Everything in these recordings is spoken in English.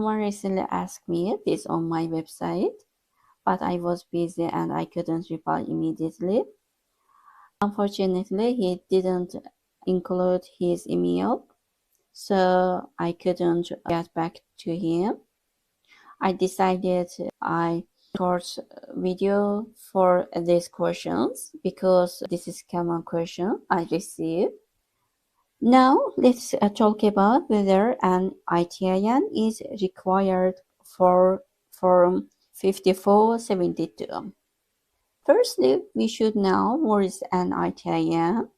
Someone recently asked me this on my website, but I was busy and I couldn't reply immediately. Unfortunately, he didn't include his email, so I couldn't get back to him. I decided I record video for these questions because this is common question I receive. Now let's talk about whether an ITIN is required for Form 5472. Firstly, we should know what is an ITIN.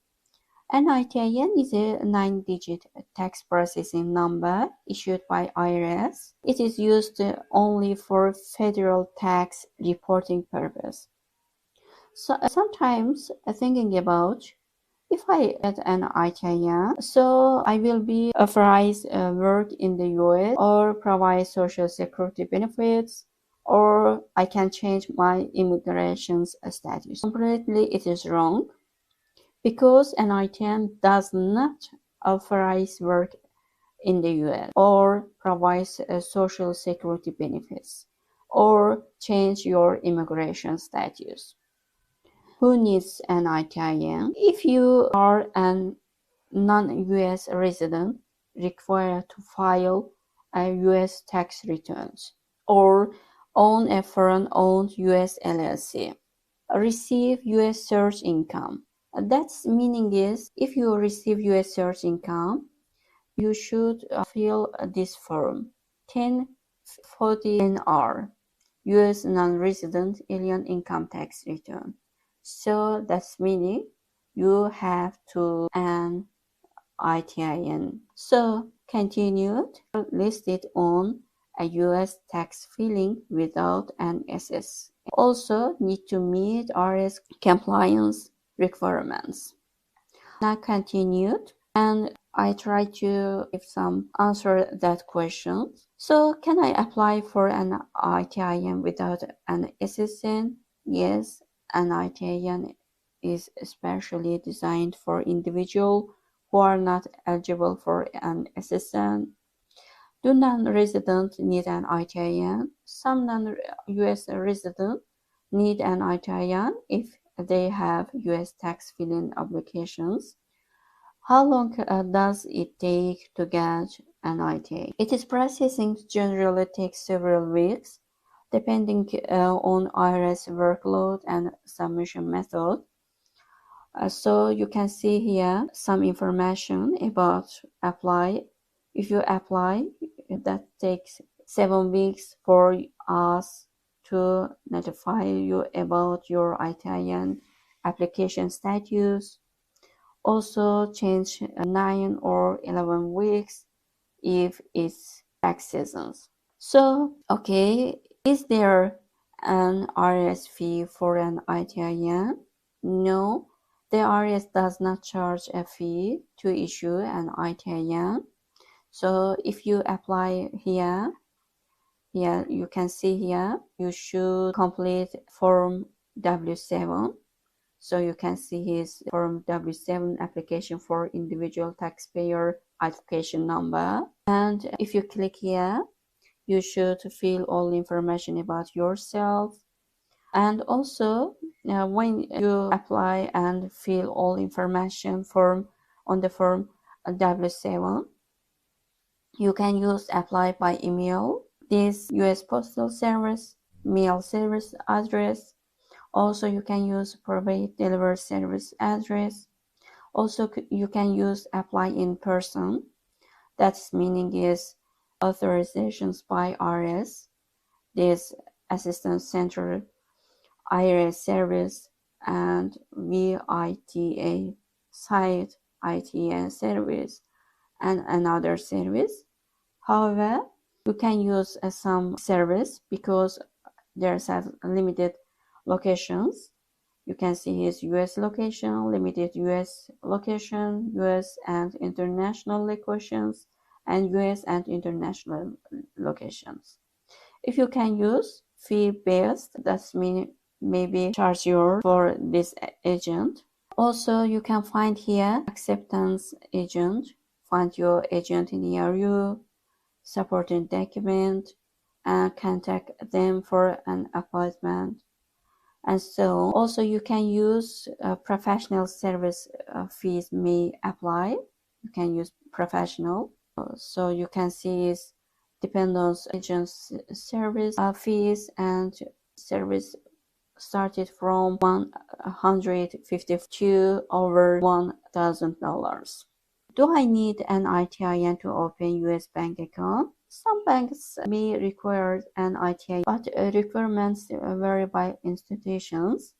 An ITIN is a 9-digit tax processing number issued by IRS. It is used only for federal tax reporting purpose. So sometimes thinking about if I get an ITIN, so I will be authorized work in the US or provide social security benefits, or I can change my immigration status. Completely it is wrong, because an ITIN does not authorize work in the US or provides social security benefits or change your immigration status. Who needs an ITIN? If you are a non-U.S. resident required to file a U.S. tax returns or own a foreign-owned US LLC, receive U.S. source income. That's meaning is if you receive U.S. source income, you should fill this form 1040NR, U.S. non-resident alien income tax return. So that's meaning you have to an ITIN. So continued listed on a U.S. tax filing without an SS. Also need to meet IRS compliance requirements. Now continued, and I try to give some answer that question. So can I apply for an ITIN without an SSN? Yes, an ITIN is especially designed for individuals who are not eligible for an SSN. Do non-residents need an ITIN? Some non-U.S. residents need an ITIN if they have U.S. tax filing obligations. How long does it take to get an ITIN? Its processing generally takes several weeks, depending on IRS workload and submission method. So you can see here some information about apply. If you apply, that takes 7 weeks for us to notify you about your ITIN application status. Also change 9 or 11 weeks if it's tax seasons. So, okay, is there an IRS fee for an ITIN? No, the IRS does not charge a fee to issue an ITIN. So if you apply here you can see here, you should complete Form W7. So you can see his Form W7 application for individual taxpayer identification number. And if you click here, you should fill all information about yourself. And also, when you apply and fill all information on the Form W7, you can use apply by email, this US Postal Service, mail service address. Also, you can use provide delivery service address. Also, you can use apply in person. That's meaning is authorizations by IRS, this assistance center, IRS service, and VITA site, ITN service, and another service. However, you can use some service because there's limited locations. You can see his US location, limited US location, US and international locations, and US and international locations. If you can use fee-based, that's mean maybe charge you for this agent. Also, you can find here acceptance agent. Find your agent near you. supporting document, and contact them for an appointment. And so also you can use professional service fees may apply. You can use professional. So you can see is depend on agent's service fees, and service started from $150 to over $1,000. Do I need an ITIN to open US bank account? Some banks may require an ITIN, but requirements vary by institutions.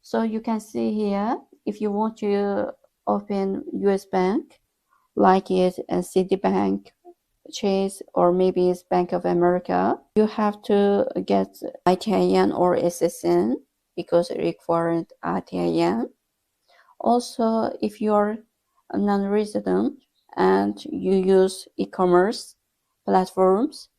So you can see here, if you want to open US bank, like it's Citibank, Chase, or maybe it's Bank of America, you have to get ITIN or SSN because it required ITIN. Also, if you're a non-resident and you use e-commerce platforms,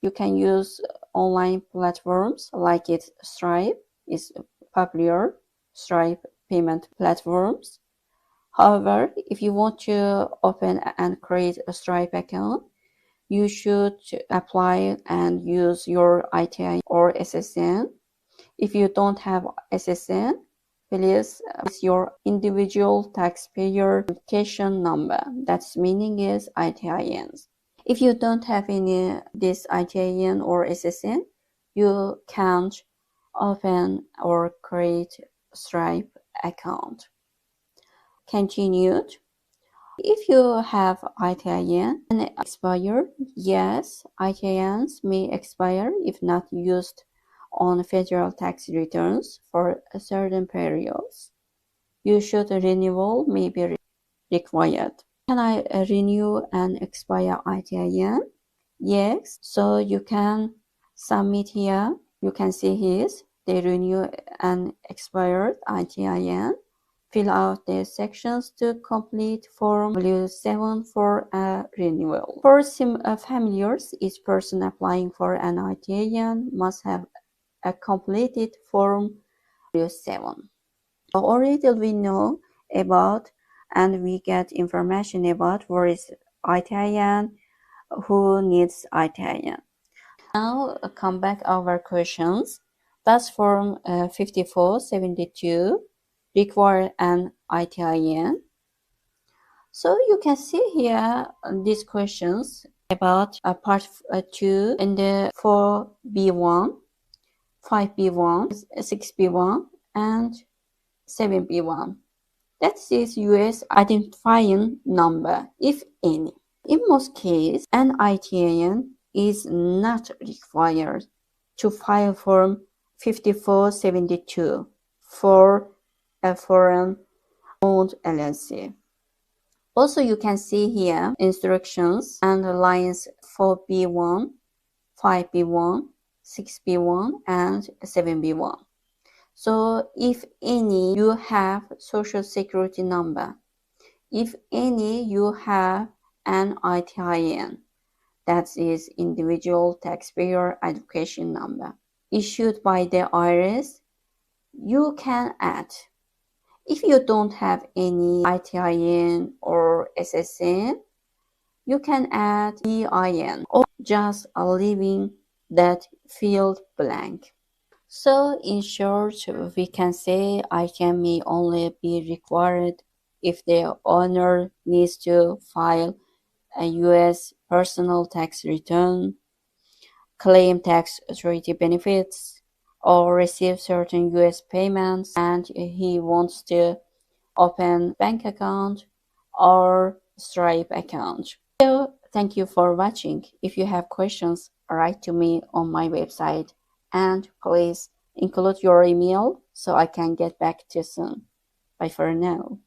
you can use online platforms like Stripe is popular, Stripe payment platforms. However, if you want to open and create a Stripe account, you should apply and use your ITIN or SSN. If you don't have SSN, please use your individual taxpayer identification number. That's meaning is ITINs. If you don't have any this ITIN or SSN, you can't open or create Stripe account. Continued. If you have ITIN and expire, yes, ITINs may expire if not used on federal tax returns for certain periods. You should renewal may be required. Can I renew and expire ITIN? Yes, so you can submit here. You can see his. They renew and expired ITIN. Fill out the sections to complete Form W7 for a renewal. For familiars, each person applying for an ITIN must have a completed Form W7. Already we know about and we get information about what is ITIN, who needs ITIN. Now come back our questions. Does Form 5472 require an ITIN? So you can see here these questions about part 2 in the 4B1, 5B1, 6B1, and 7B1. That is US identifying number, if any. In most cases, an ITIN is not required to file Form 5472 for a foreign-owned LLC. Also, you can see here instructions and lines 4B1, 5B1, 6B1, and 7B1. So, if any, you have Social Security number. If any, you have an ITIN. That is Individual Taxpayer Identification Number. Issued by the IRS, you can add. If you don't have any ITIN or SSN, you can add EIN or just leaving that field blank. So in short, we can say ITIN may only be required if the owner needs to file a U.S. personal tax return, claim tax authority benefits, or receive certain U.S. payments, and he wants to open bank account or Stripe account. So thank you for watching. If you have questions, write to me on my website, and please include your email so I can get back to you soon. Bye for now.